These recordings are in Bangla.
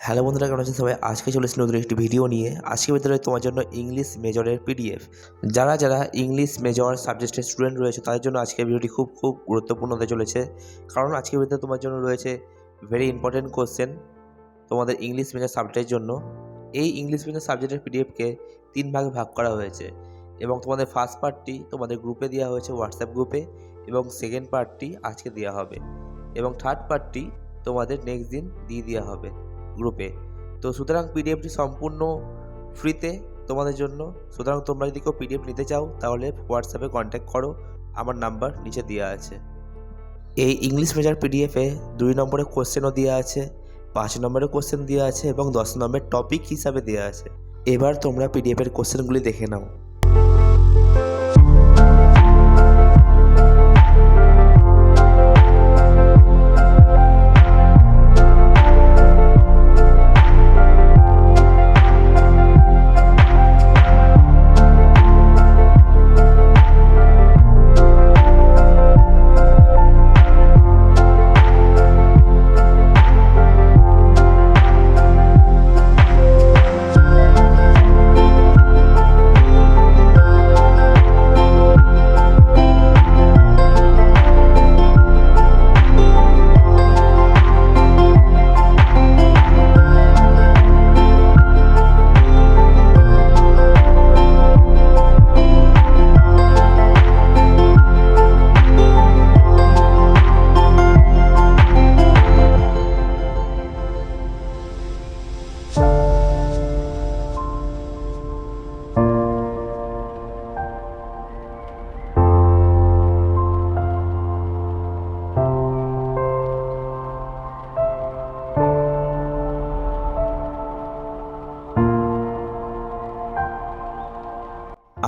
হ্যালো বন্ধুরা, কেমন আছেন সবাই? আজকে চলে এসেছি নতুন একটি ভিডিও নিয়ে। আজকের ভিতরে তোমার জন্য ইংলিশ মেজরের পিডিএফ। যারা ইংলিশ মেজর সাবজেক্টের স্টুডেন্ট রয়েছে তাদের জন্য আজকের ভিডিওটি খুব গুরুত্বপূর্ণ হতে চলেছে। কারণ আজকের ভিতরে তোমার জন্য রয়েছে ভেরি ইম্পর্টেন্ট কোশ্চেন তোমাদের ইংলিশ মেজর সাবজেক্টের জন্য। এই ইংলিশ মেজর সাবজেক্টের পিডিএফকে 3 ভাগে ভাগ করা হয়েছে এবং তোমাদের ফার্স্ট পার্টটি তোমাদের গ্রুপে দেওয়া হয়েছে, হোয়াটসঅ্যাপ গ্রুপে, এবং সেকেন্ড পার্টটি আজকে দেওয়া হবে এবং থার্ড পার্টটি তোমাদের নেক্সট দিন দিয়ে দেওয়া হবে গ্রুপে। তো সুতরাং পিডিএফটি সম্পূর্ণ ফ্রিতে তোমাদের জন্য। সুতরাং তোমরা যদি কেউ পিডিএফ নিতে চাও তাহলে হোয়াটসঅ্যাপে কন্ট্যাক্ট করো, আমার নাম্বার নিচে দেওয়া আছে। এই ইংলিশ মেজর পিডিএফে 2 নম্বরের কোশ্চেনও দেওয়া আছে, 5 নম্বরের কোশ্চেন দেওয়া আছে এবং 10 নম্বরের টপিক হিসাবে দেওয়া আছে। এবার তোমরা পিডিএফের কোশ্চেনগুলি দেখে নাও।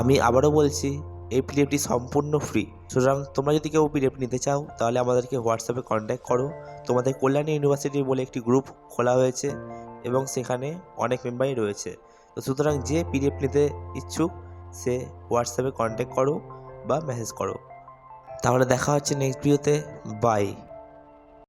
আমি আবারও বলছি, এই পিডিএফটি সম্পূর্ণ ফ্রি। সুতরাং তোমরা যদি কেউ পিডিএফ নিতে চাও তাহলে আমাদেরকে হোয়াটসঅ্যাপে কন্ট্যাক্ট করো। তোমাদের কল্যাণী ইউনিভার্সিটি বলে একটি গ্রুপ খোলা হয়েছে এবং সেখানে অনেক মেম্বারই রয়েছে। তো সুতরাং যে পিডিএফ নিতে ইচ্ছুক সে হোয়াটসঅ্যাপে কন্ট্যাক্ট করো বা মেসেজ করো। তাহলে দেখা হচ্ছে নেক্সট ভিডিওতে। বাই।